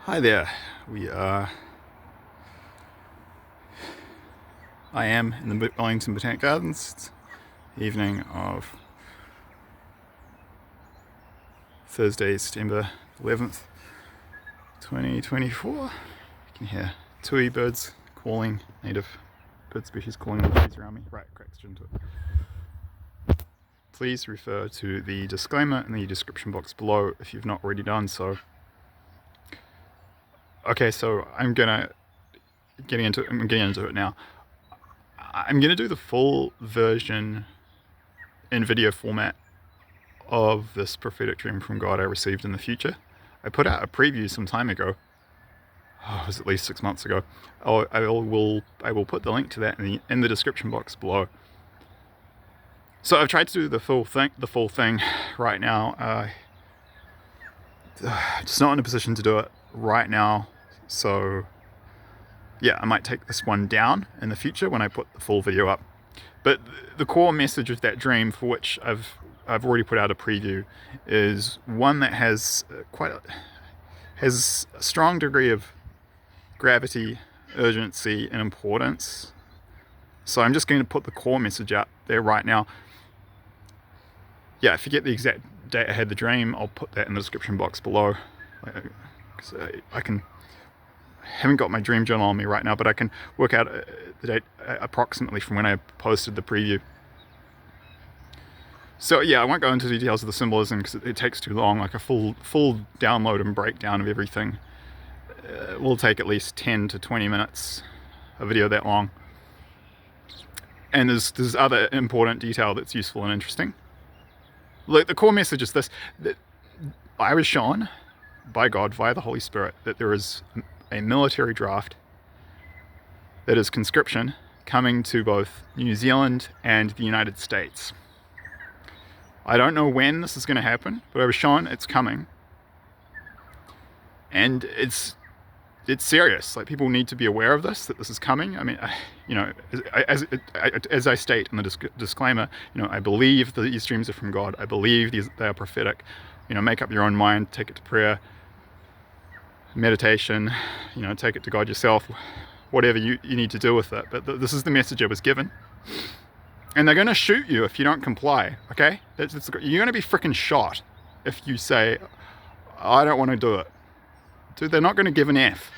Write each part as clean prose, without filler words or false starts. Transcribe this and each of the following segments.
Hi there. I am in the Wellington Botanic Gardens. It's the evening of Thursday, September 11th, 2024. You can hear tui birds calling, native bird species calling the trees around me. Right, cracks into it. Please refer to the disclaimer in the description box below if you've not already done so. Okay, so I'm getting into it now. I'm gonna do the full version in video format of this prophetic dream from God I received in the future. I put out a preview some time ago. It was at least 6 months ago. I will put the link to that in the description box below. So I've tried to do the full thing right now. Just not in a position to do it right now. So yeah, I might take this one down in the future when I put the full video up. But the core message of that dream, for which I've already put out a preview, is one that has a strong degree of gravity, urgency, and importance. So I'm just going to put the core message out there right now. Yeah, I forget the exact date I had the dream. I'll put that in the description box below. Haven't got my dream journal on me right now, but I can work out the date approximately from when I posted the preview. So yeah, I won't go into the details of the symbolism because it takes too long. Like a full download and breakdown of everything will take at least 10 to 20 minutes, a video that long. And there's other important detail that's useful and interesting. Look, the core message is this: that I was shown by God via the Holy Spirit that there is a military draft that is conscription coming to both New Zealand and the United States. I don't know when this is going to happen, but I was shown it's coming. And it's serious. Like, people need to be aware of this, that this is coming. I mean, as I state in the disclaimer, I believe that these dreams are from God. I believe they are prophetic. Make up your own mind, take it to prayer, meditation, take it to God yourself, whatever you need to do with it. But this is the message I was given. And they're going to shoot you if you don't comply, okay? You're going to be freaking shot if you say, I don't want to do it. Dude, they're not going to give an F.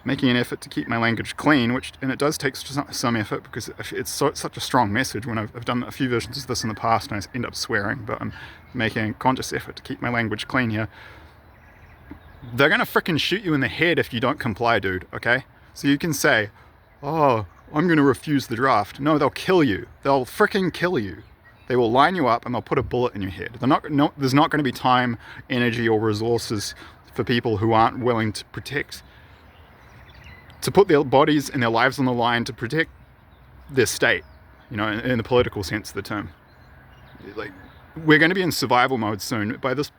Making an effort to keep my language clean, and it does take some effort because it's such a strong message. When I've done a few versions of this in the past and I end up swearing, but I'm making a conscious effort to keep my language clean here. They're going to freaking shoot you in the head if you don't comply, dude, okay? So you can say, oh, I'm going to refuse the draft. No, they'll kill you. They'll freaking kill you. They will line you up and they'll put a bullet in your head. There's not going to be time, energy, or resources for people who aren't willing to put their bodies and their lives on the line to protect their state, in the political sense of the term. Like, we're going to be in survival mode soon. By the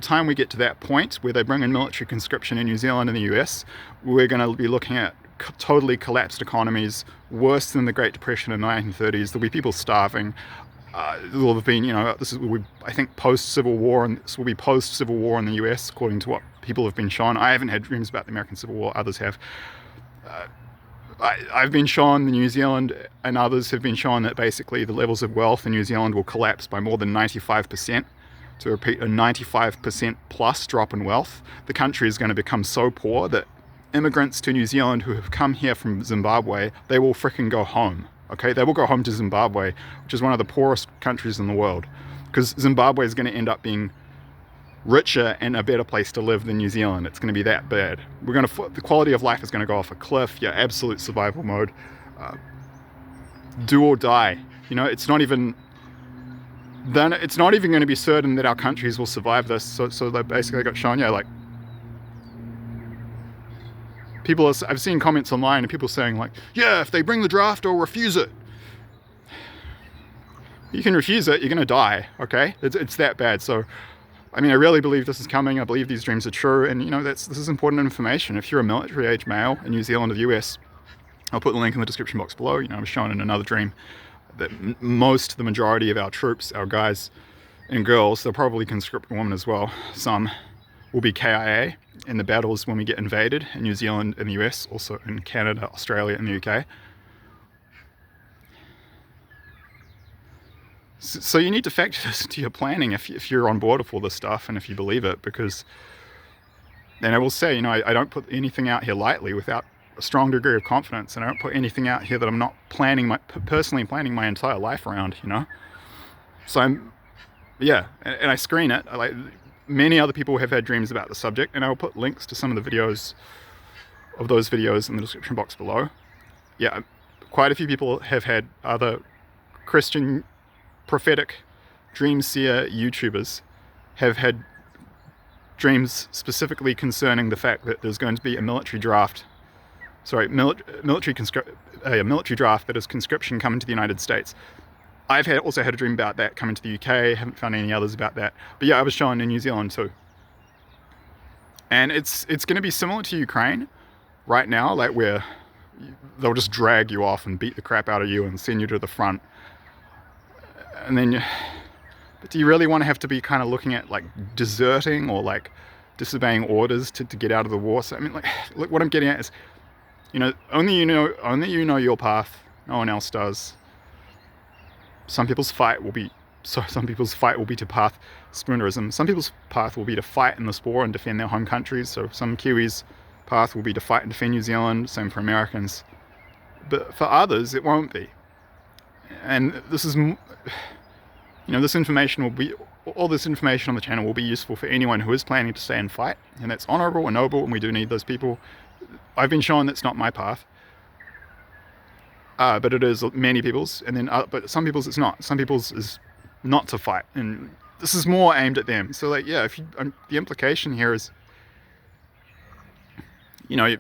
time we get to that point where they bring in military conscription in New Zealand and the US, we're going to be looking at totally collapsed economies, worse than the Great Depression in the 1930s. There'll be people starving. There'll have been, I think post-Civil War, and this will be post-Civil War in the US, according to what people have been shown. I haven't had dreams about the American Civil War, others have. I've been shown the New Zealand, and others have been shown that basically the levels of wealth in New Zealand will collapse by more than 95%. To repeat, a 95% plus drop in wealth. The country is going to become so poor that immigrants to New Zealand who have come here from Zimbabwe, they will fricking go home. Okay, they will go home to Zimbabwe, which is one of the poorest countries in the world, because Zimbabwe is going to end up being richer and a better place to live than New Zealand. It's going to be that bad. The quality of life is going to go off a cliff. Yeah, absolute survival mode. Do or die. It's not even going to be certain that our countries will survive this. So they basically got shown, I've seen comments online and people saying like, yeah, if they bring the draft, I'll refuse it. You can refuse it, you're going to die, okay? It's that bad. So, I really really this is coming. I believe these dreams are true, and this is important information. If you're a military age male in New Zealand or the US, I'll put the link in the description box below. I was shown in another dream that the majority of our troops, our guys and girls, they'll probably conscript women as well, some, will be KIA in the battles when we get invaded in New Zealand and the US, also in Canada, Australia and the UK. So you need to factor this into your planning if you're on board with all this stuff and if you believe it, because then I will say, you know, I don't put anything out here lightly without a strong degree of confidence, and I don't put anything out here that I'm not personally planning my entire life around, you know. So and I screen it. Like many other people have had dreams about the subject, and I will put links to some of the videos of those videos in the description box below. Yeah, quite a few people have had other Christian prophetic dream seer YouTubers have had dreams specifically concerning the fact that there's going to be a military draft, military draft that is conscription coming to the United States. I've also had a dream about that coming to the UK. Haven't found any others about that, but yeah, I was shown in New Zealand too. And it's going to be similar to Ukraine right now, like where they'll just drag you off and beat the crap out of you and send you to the front. And then, but do you really want to have to be kind of looking at like deserting or like disobeying orders to get out of the war? So I mean, like, look, what I'm getting at is, you know, only you know your path. No one else does. Some people's fight will be to path splinterism. Some people's path will be to fight in this war and defend their home countries. So some Kiwis' path will be to fight and defend New Zealand. Same for Americans. But for others, it won't be. And this is, you know, this information on the channel will be useful for anyone who is planning to stay and fight, and that's honourable and noble, and we do need those people. I've been shown that's not my path, but it is many people's, and then but some people's it's not. Some people's is not to fight, and this is more aimed at them. So like, yeah, if you, the implication here is, you know,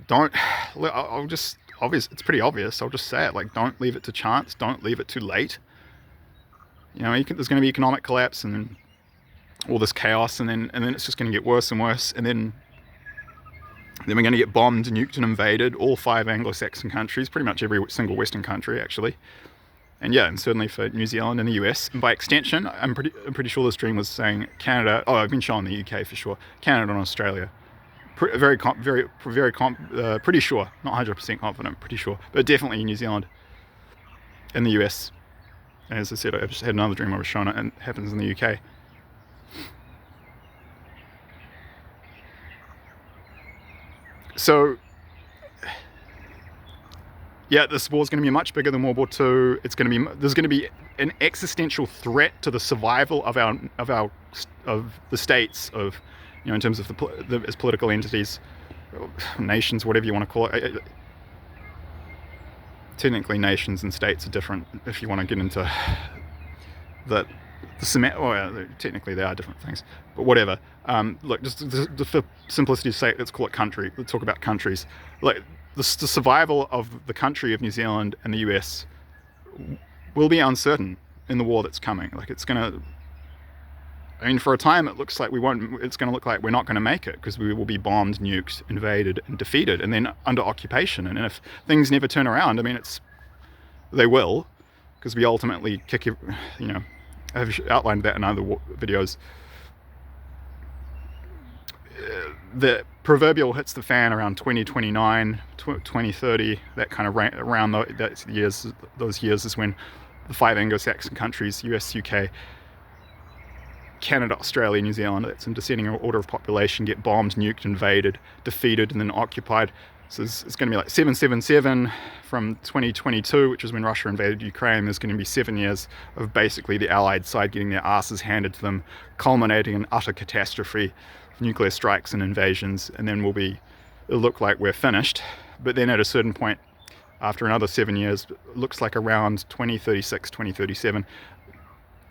don't. I'll just. It's pretty obvious. I'll just say it. Like, don't leave it to chance. Don't leave it too late. You know, there's going to be economic collapse and then all this chaos, and then it's just going to get worse and worse, and then we're going to get bombed, nuked, and invaded. All 5 Anglo-Saxon countries, pretty much every single Western country, actually. And yeah, and certainly for New Zealand and the US, and by extension, I'm pretty sure this dream was saying Canada. Oh, I've been shown the UK for sure. Canada and Australia. Pretty sure, not 100% confident, pretty sure, but definitely New Zealand and the US. And as I said, I just had another dream I was shown it, and it happens in the UK. So, yeah, this war is going to be much bigger than World War II. There's going to be an existential threat to the survival of the states, of, you know, in terms of as political entities, nations, whatever you want to call it. Technically, nations and states are different. If you want to get into technically they are different things, but whatever. Look, just for simplicity's sake, let's call it country. Let's talk about countries. Like the survival of the country of New Zealand and the US will be uncertain in the war that's coming. Like, it's gonna. I mean, for a time, it looks like we won't. It's going to look like we're not going to make it, because we will be bombed, nuked, invaded, and defeated, and then under occupation. And if things never turn around, I mean, they will, because we ultimately kick. You know, I've outlined that in other videos. The proverbial hits the fan around 2029, 2030. That kind of around those years is when the 5 Anglo-Saxon countries, US, UK, Canada, Australia, New Zealand, that's in descending order of population, get bombed, nuked, invaded, defeated, and then occupied. So it's going to be like 777 from 2022, which is when Russia invaded Ukraine. There's going to be 7 years of basically the Allied side getting their asses handed to them, culminating in utter catastrophe, nuclear strikes and invasions, and then it'll look like we're finished. But then at a certain point, after another 7 years, it looks like around 2036, 2037,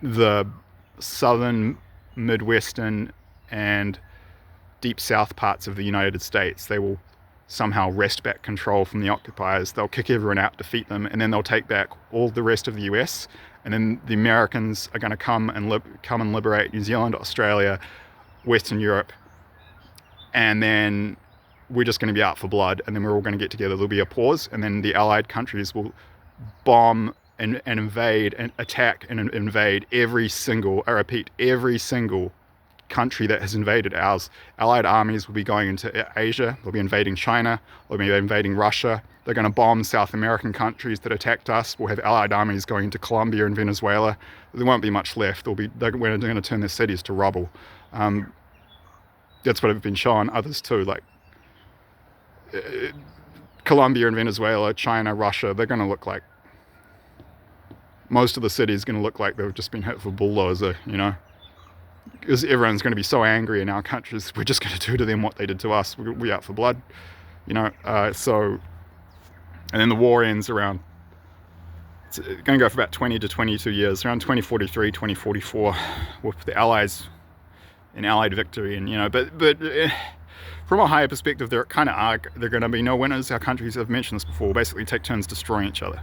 the southern, midwestern, and deep south parts of the United States, they will somehow wrest back control from the occupiers. They'll kick everyone out, defeat them, and then they'll take back all the rest of the US, and then the Americans are going to come and liberate New Zealand, Australia, Western Europe, and then we're just going to be out for blood, and then we're all going to get together. There'll be a pause, and then the Allied countries will bomb and invade and attack and invade every single country that has invaded ours. Allied armies will be going into Asia, they'll be invading China, they'll be invading Russia, they're going to bomb South American countries that attacked us. We'll have Allied armies going into Colombia and Venezuela. There won't be much left. They're going to turn their cities to rubble. That's what I've been shown. Others too, like Colombia and Venezuela, China, Russia, they're going to look like, most of the city is going to look like they've just been hit with a bulldozer, you know, because everyone's going to be so angry in our countries. We're just going to do to them what they did to us. We're out for blood, you know. And then the war ends around, it's going to go for about 20 to 22 years, around 2043, 2044, with the Allies in Allied victory. And, you know, but from a higher perspective, there kind of are, there are going to be no winners. Our countries, I've mentioned this before, basically take turns destroying each other.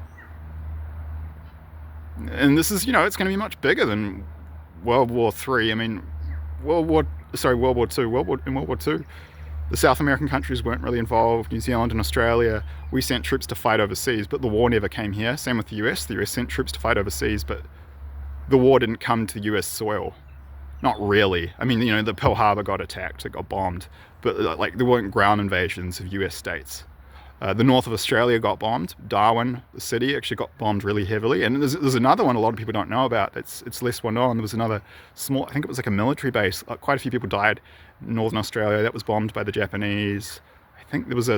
And this is, you know, it's going to be much bigger than World War III. I mean, World War II. In World War II, the South American countries weren't really involved. New Zealand and Australia, we sent troops to fight overseas, but the war never came here. Same with the US. The US sent troops to fight overseas, but the war didn't come to US soil. Not really. I mean, you know, the Pearl Harbor got attacked, it got bombed, but like there weren't ground invasions of US states. The north of Australia got bombed. Darwin, the city, actually got bombed really heavily. And there's another one a lot of people don't know about. It's less well known. There was another small, I think it was like a military base. Quite a few people died in northern Australia. That was bombed by the Japanese. I think there was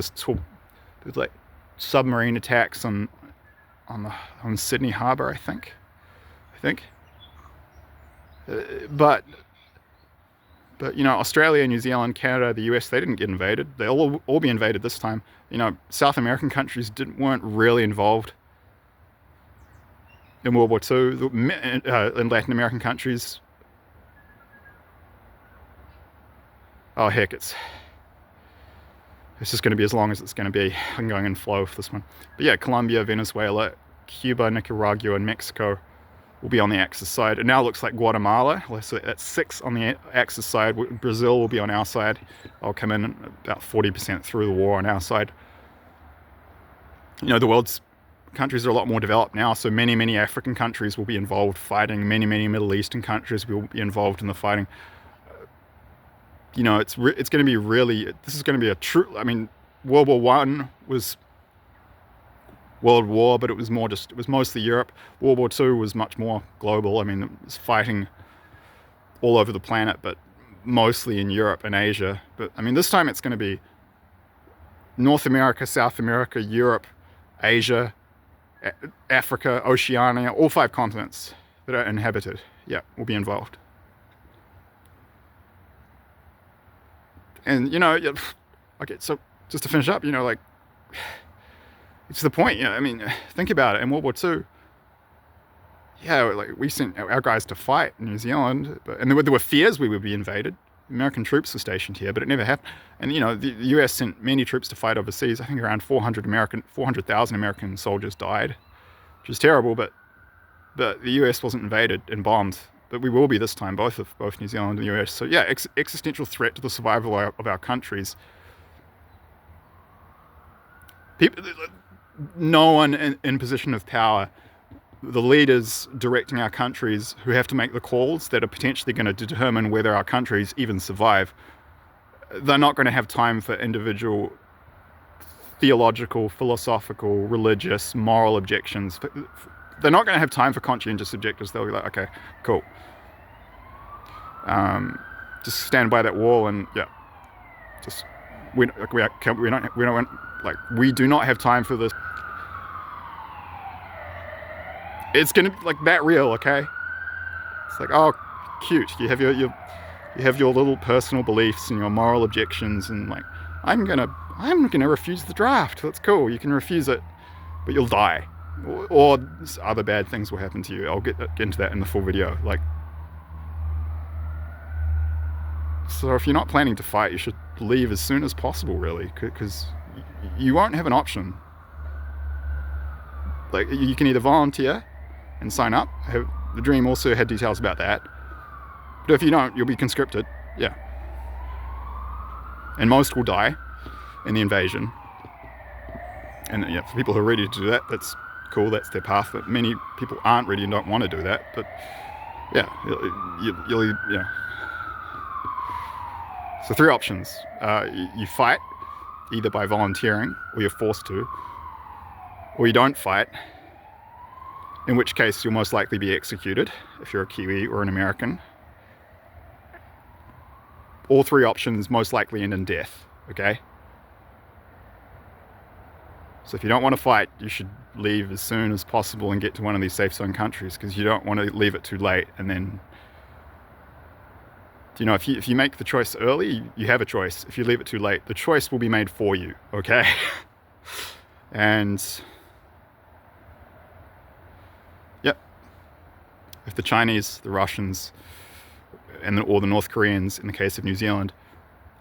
like submarine attacks on Sydney Harbour. I think. But you know, Australia, New Zealand, Canada, the US, they didn't get invaded. They'll all be invaded this time. You know, South American countries weren't really involved in World War II. In Latin American countries, oh heck, it's just going to be as long as it's going to be. I'm going in flow for this one. But yeah, Colombia, Venezuela, Cuba, Nicaragua, and Mexico will be on the Axis side. It now looks like Guatemala, so that's 6 on the Axis side. Brazil will be on our side. I'll come in about 40% through the war on our side. You know, the world's countries are a lot more developed now, so many African countries will be involved fighting. Many Middle Eastern countries will be involved in the fighting. You know, it's going to be really, this is going to be a true, I mean, World War I was world war, but it was mostly Europe. World War II was much more global. I mean, it was fighting all over the planet, but mostly in Europe and Asia. But I mean, this time it's going to be North America, South America, Europe, Asia, Africa, Oceania, all 5 continents that are inhabited, yeah, will be involved. And, you know, okay, so just to finish up, you know, like, it's the point, you know, I mean, think about it. In World War II, yeah, like we sent our guys to fight in New Zealand, and there were fears we would be invaded. American troops were stationed here, but it never happened. And you know, the US sent many troops to fight overseas. I think around 400,000 American soldiers died, which is terrible. But the US wasn't invaded and bombed. But we will be this time, both New Zealand and the US. So yeah, existential threat to the survival of our countries. People. No one in position of power, the leaders directing our countries who have to make the calls that are potentially going to determine whether our countries even survive, they're not going to have time for individual theological, philosophical, religious, moral objections. They're not going to have time for conscientious objectives. They'll be like, okay, cool. Just stand by that wall and yeah, just we do not have time for this. It's gonna be like that real, okay? It's like, oh, cute. You have your little personal beliefs and your moral objections, and like, I'm gonna refuse the draft. That's cool. You can refuse it, but you'll die, or other bad things will happen to you. I'll get into that in the full video. Like, so if you're not planning to fight, you should leave as soon as possible, really, because you won't have an option. Like, you can either volunteer and sign up. The Dream also had details about that. But if you don't, you'll be conscripted. Yeah. And most will die in the invasion. And yeah, for people who are ready to do that, that's cool. That's their path. But many people aren't ready and don't want to do that. But yeah, you'll yeah. So 3 options. You fight, either by volunteering, or you're forced to, or you don't fight, in which case you'll most likely be executed if you're a Kiwi or an American. All 3 options most likely end in death, okay? So if you don't want to fight, you should leave as soon as possible and get to one of these safe zone countries, because you don't want to leave it too late. And then, you know, if you make the choice early, you have a choice. If you leave it too late, the choice will be made for you, okay? And yep, if the Chinese, the Russians, or the North Koreans in the case of New Zealand,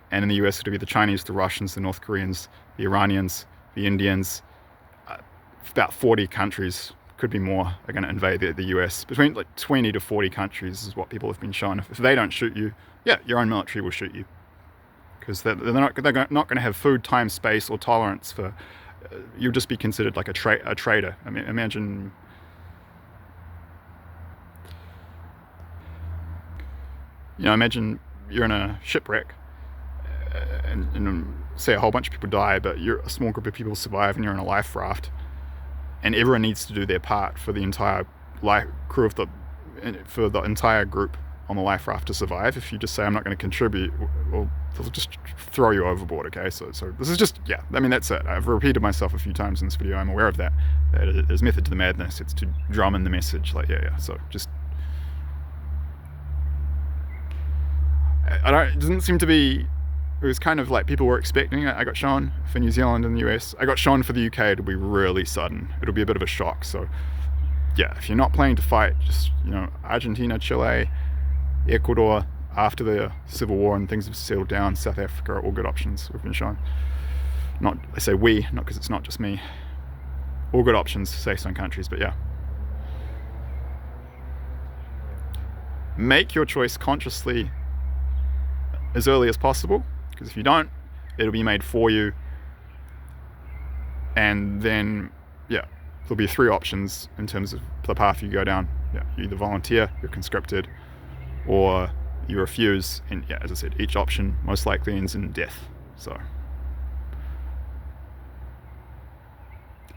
and in the US it'll be the Chinese, the Russians, the North Koreans, the Iranians, the Indians, about 40 countries, could be more, are going to invade the US. Between like 20 to 40 countries is what people have been shown. If they don't shoot you, yeah, your own military will shoot you, because they're not going to have food, time, space, or tolerance for. You'll just be considered like a traitor. I mean, imagine. You know, imagine you're in a shipwreck, and say a whole bunch of people die, but a small group of people survive, and you're in a life raft, and everyone needs to do their part for the entire for the entire group on the life raft to survive. If you just say, I'm not going to contribute, well, they'll just throw you overboard, okay? So this is just, yeah, I mean, that's it. I've repeated myself a few times in this video. I'm aware of that. There's method to the madness. It's to drum in the message, like, yeah. So just, it doesn't seem to be, it was kind of like people were expecting. I got shown for New Zealand and the US. I got shown for the UK. It'll be really sudden. It'll be a bit of a shock. So yeah, if you're not planning to fight, just, you know, Argentina, Chile, Ecuador, after the civil war and things have settled down, South Africa are all good options we've been shown. I say we, not because it's not just me. All good options, safe zone countries, but yeah. Make your choice consciously as early as possible, because if you don't, it'll be made for you. And then, yeah, there'll be 3 options in terms of the path you go down. Yeah, you either volunteer, you're conscripted, or you refuse. And yeah, as I said, each option most likely ends in death. So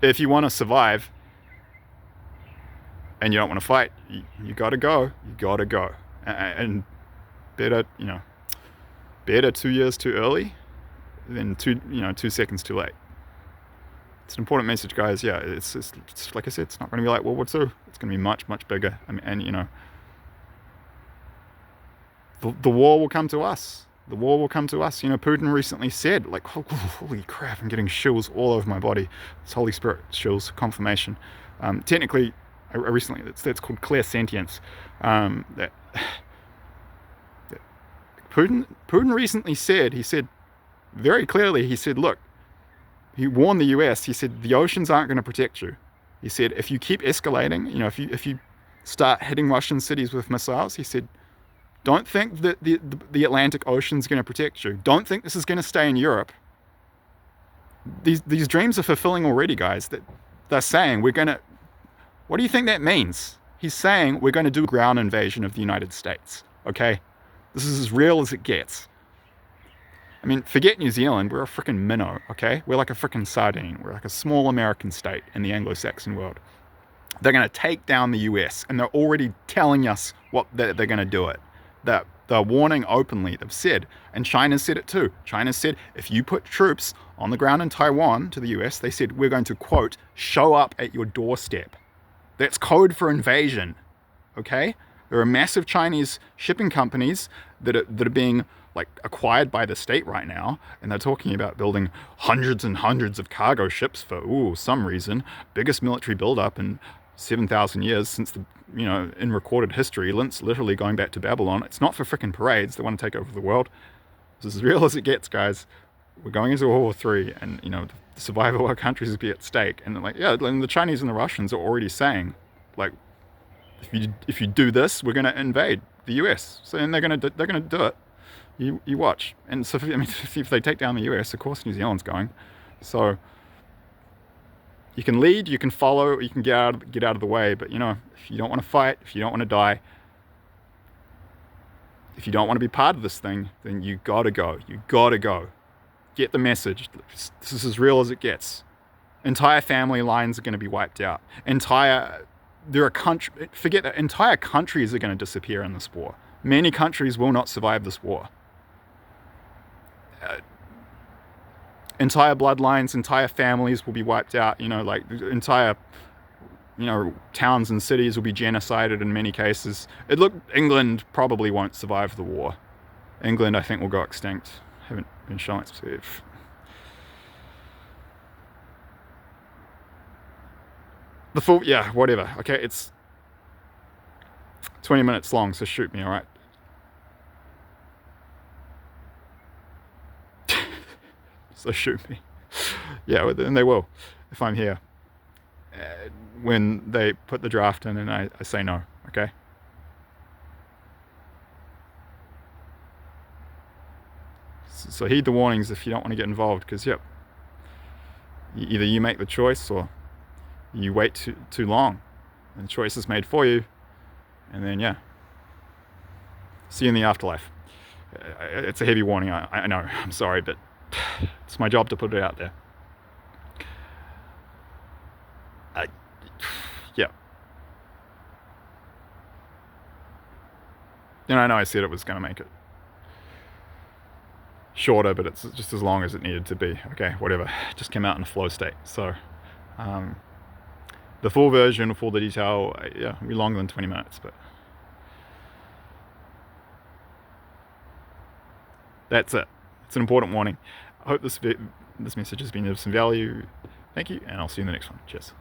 if you want to survive and you don't want to fight, you gotta go. You gotta go. And better, you know, better 2 years too early than 2 seconds too late. It's an important message, guys. Yeah, it's like I said, it's not going to be like World War II. It's going to be much, much bigger. I mean, and you know, the war will come to us. The war will come to us. You know, Putin recently said, like, holy crap, I'm getting chills all over my body. It's Holy Spirit chills, confirmation. Technically, I recently, that's called clear sentience. That Putin recently said, he said very clearly, he said, look, he warned the US, he said, the oceans aren't going to protect you. He said, if you keep escalating, you know, if you start hitting Russian cities with missiles, he said, don't think that the Atlantic Ocean is going to protect you. Don't think this is going to stay in Europe. These dreams are fulfilling already, guys. They're saying we're going to, what do you think that means? He's saying we're going to do a ground invasion of the United States, okay? This is as real as it gets. I mean, forget New Zealand, we're a freaking minnow, okay? We're like a freaking sardine. We're like a small American state in the Anglo-Saxon world. They're going to take down the US, and they're already telling us what they're going to do it. They're warning openly, they've said, and China said it too. China said, if you put troops on the ground in Taiwan to the US, they said, we're going to, quote, show up at your doorstep. That's code for invasion, okay? There are massive Chinese shipping companies that are being like acquired by the state right now, and they're talking about building hundreds and hundreds of cargo ships for some reason. Biggest military buildup in 7,000 years since the, you know, in recorded history. Literally going back to Babylon. It's not for freaking parades. They want to take over the world. This is as real as it gets, guys. We're going into World War III, and you know, the survival of our countries will be at stake. And like, yeah, and the Chinese and the Russians are already saying, like, if you do this, we're going to invade the US. So, and they're going to do it. You watch. And so, if they take down the US, of course New Zealand's going. So you can lead, you can follow, you can get out of the way. But you know, if you don't want to fight, if you don't want to die, If you don't want to be part of this thing, then you gotta go. You gotta go. Get the message. This is as real as it gets. Entire family lines are going to be wiped out. Entire countries are going to disappear in this war. Many countries will not survive this war. Entire bloodlines, entire families will be wiped out. Like entire, towns and cities will be genocided in many cases. England probably won't survive the war. England, I think, will go extinct. Haven't been shown it. The full, yeah, whatever. Okay, it's 20 minutes long, so shoot me, alright? So shoot me. Yeah, and they will, if I'm here. When they put the draft in and I say no, okay? So heed the warnings if you don't want to get involved, because, yep, either you make the choice or you wait too long and the choice is made for you, and then, yeah, see you in the afterlife. It's a heavy warning, I know, I'm sorry, but it's my job to put it out there. Yeah. And I know I said it was going to make it shorter, but it's just as long as it needed to be. Okay, whatever. It just came out in a flow state. So the full version for the detail, yeah, will be longer than 20 minutes, but that's it. It's an important warning. I hope this message has been of some value. Thank you, and I'll see you in the next one. Cheers.